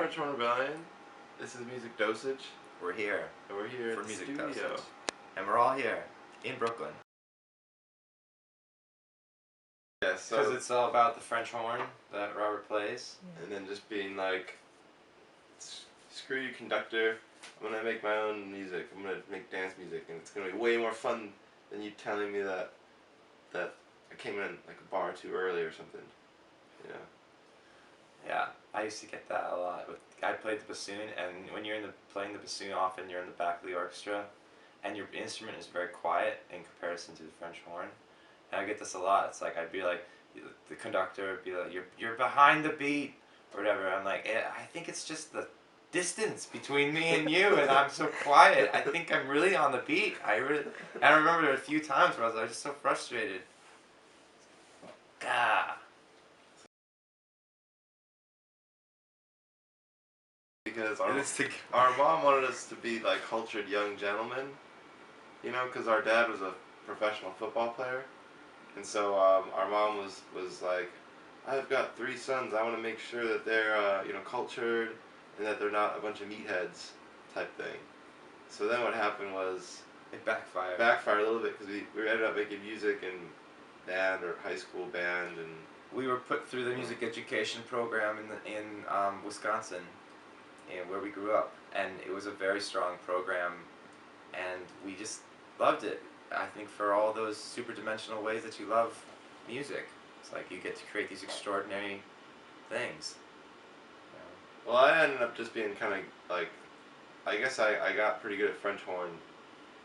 French Horn Rebellion. This is MusicDosage. We're here. And we're here for at the MusicDosage. studio. And we're all here in Brooklyn. Yeah, Because it's all about the French horn that Robert plays. And then just being like, screw you, conductor. I'm gonna make my own music. I'm gonna make dance music, and it's gonna be way more fun than you telling me that I came in like a bar too early or something. You know. Yeah, I used to get that a lot. I played the bassoon, and when you're playing the bassoon, often you're in the back of the orchestra, and your instrument is very quiet in comparison to the French horn. And I get this a lot. It's like I'd be like, the conductor would be like, "You're behind the beat," or whatever. I'm like, I think it's just the distance between me and you, and I'm so quiet. I think I'm really on the beat. I remember there were a few times where I was just so frustrated. Ah. Because our mom wanted us to be like cultured young gentlemen, you know, because our dad was a professional football player, and so our mom was like, I've got 3 sons. I want to make sure that they're cultured and that they're not a bunch of meatheads type thing. So then what happened was It backfired. Backfired a little bit because we ended up making music in band or high school band, and we were put through the music education program in Wisconsin, where we grew up, and it was a very strong program, and we just loved it. I think for all those super dimensional ways that you love music, it's like you get to create these extraordinary things. Well, I ended up just being kind of like, I guess I got pretty good at French horn.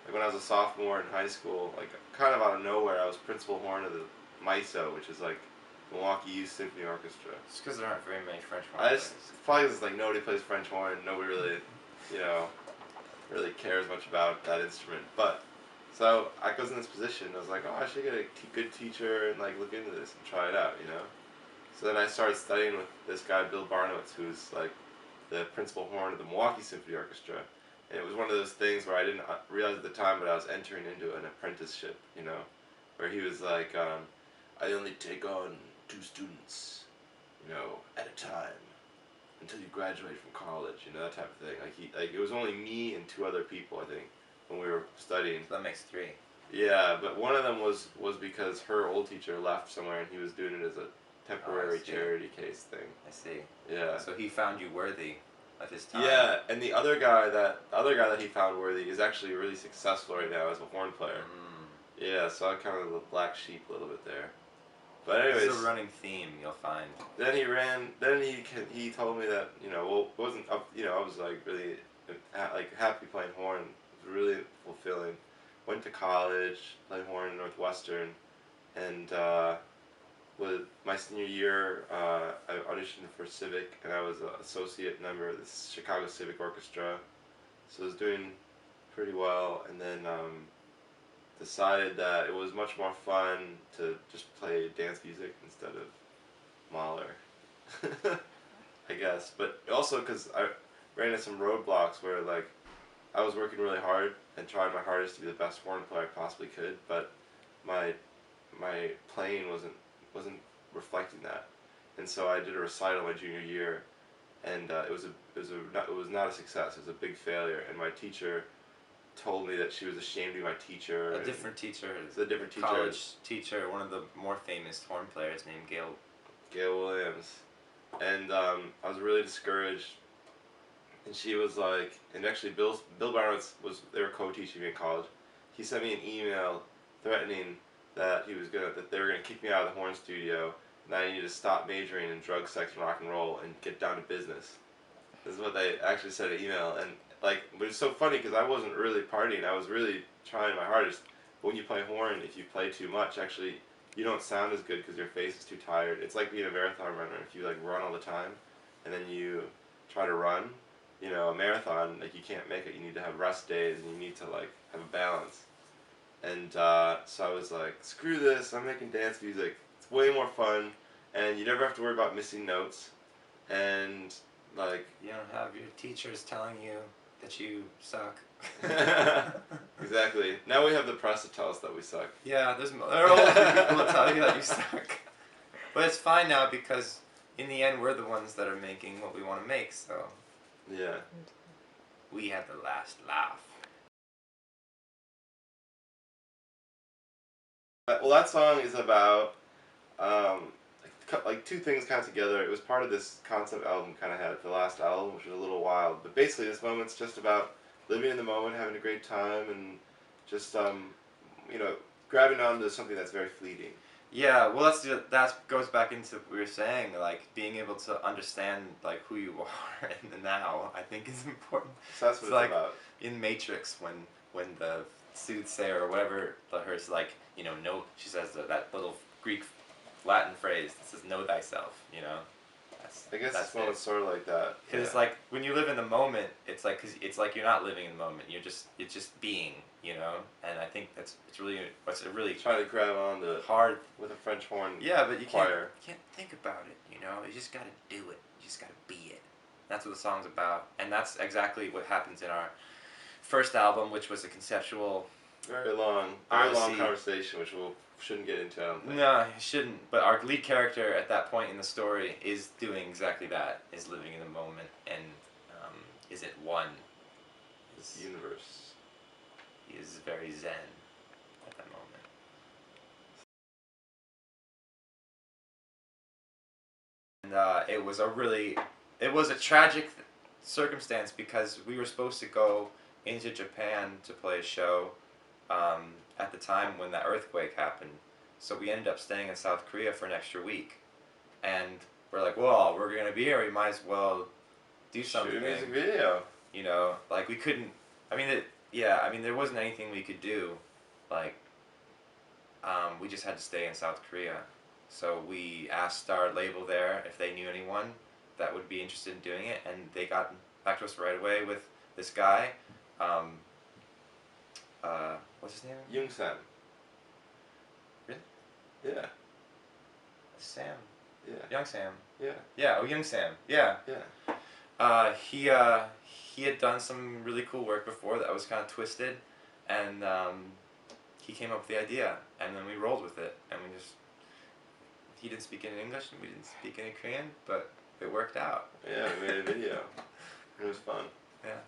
Like when I was a sophomore in high school, like kind of out of nowhere, I was principal horn of the MISO, which is like Milwaukee Youth Symphony Orchestra. Just because there aren't very many French horn players. Probably because like nobody plays French horn, nobody really, really cares much about that instrument. But so I was in this position. I was like, oh, I should get a good teacher and like look into this and try it out, you know. So then I started studying with this guy Bill Barnowitz, who's like the principal horn of the Milwaukee Symphony Orchestra. And it was one of those things where I didn't realize at the time, but I was entering into an apprenticeship, you know, where he was like, I only take on 2 students, you know, at a time until you graduate from college, you know, that type of thing. Like it was only me and 2 other people, I think, when we were studying. So that makes 3. Yeah, but one of them was because her old teacher left somewhere and he was doing it as a temporary charity case thing. I see. Yeah. So he found you worthy at this time. Yeah, and the other guy that he found worthy is actually really successful right now as a horn player. Yeah, so I'm kind of the black sheep a little bit there. But anyways, it's a running theme you'll find. Then he told me that, you know, well, it wasn't up, you know, I was like really like happy playing horn. It was really fulfilling. Went to college, played horn in Northwestern, and with my senior year, I auditioned for Civic, and I was an associate member of the Chicago Civic Orchestra, so I was doing pretty well, and then decided that it was much more fun to just play dance music instead of Mahler, I guess, but also because I ran into some roadblocks where like I was working really hard and trying my hardest to be the best horn player I possibly could, but my playing wasn't reflecting that, and so I did a recital my junior year, and it was not a success. It was a big failure, and my teacher told me that she was ashamed to be my teacher. A different teacher. It's a different teacher. College teacher, one of the more famous horn players named Gail Williams, and I was really discouraged. And she was like, and actually Bill Barnowitz they were co-teaching me in college. He sent me an email threatening that they were gonna kick me out of the horn studio, and I needed to stop majoring in drug, sex, and rock and roll and get down to business. This is what they actually said in the email, and like, but it's so funny because I wasn't really partying. I was really trying my hardest. But when you play horn, if you play too much, actually, you don't sound as good because your face is too tired. It's like being a marathon runner. If you like run all the time, and then you try to run, you know, a marathon, like you can't make it. You need to have rest days, and you need to like have a balance. And so I was like, screw this. I'm making dance music. It's way more fun, and you never have to worry about missing notes. And like, you don't have your teachers telling you that you suck. Exactly. Now we have the press to tell us that we suck. Yeah, there are all the people that tell you that you suck. But it's fine now because in the end, we're the ones that are making what we want to make, so Yeah. we have the last laugh. Well, that song is about like two things kind of together. It was part of this concept album kind of had the last album, which was a little wild. But basically, this moment's just about living in the moment, having a great time, and just you know, grabbing onto something that's very fleeting. Yeah, well, that goes back into what we were saying, like being able to understand like who you are in the now. I think is important. So that's what it's like about. in Matrix when the soothsayer or whatever her's like, no, she says that little Greek Latin phrase that says "know thyself," I guess that's this moment's sort of like that. Because it's like when you live in the moment, it's like you're not living in the moment. It's just being, And I think it's a really Trying to grab on to hard with a French horn. Yeah, but you choir. can't think about it. You just gotta do it. You just gotta be it. That's what the song's about, and that's exactly what happens in our first album, which was a conceptual. Very long conversation, which we shouldn't get into. I don't think. No, you shouldn't. But our lead character at that point in the story is doing exactly that. Is living in the moment and is at one. This universe. He is very zen at that moment. And it was a tragic circumstance because we were supposed to go into Japan to play a show at the time when that earthquake happened. So we ended up staying in South Korea for an extra week. And we're like, well, we're going to be here, we might as well do something. Shoot a music video. Like we couldn't, there wasn't anything we could do. Like, we just had to stay in South Korea. So we asked our label there if they knew anyone that would be interested in doing it, and they got back to us right away with this guy. What's his name? Young Sam. Really? Yeah. Sam. Yeah. Young Sam. Yeah. Yeah. Oh, Young Sam. Yeah. Yeah. He had done some really cool work before that was kind of twisted, and he came up with the idea, and then we rolled with it, and he didn't speak any English, and we didn't speak any Korean, but it worked out. Yeah, we made a video. It was fun. Yeah.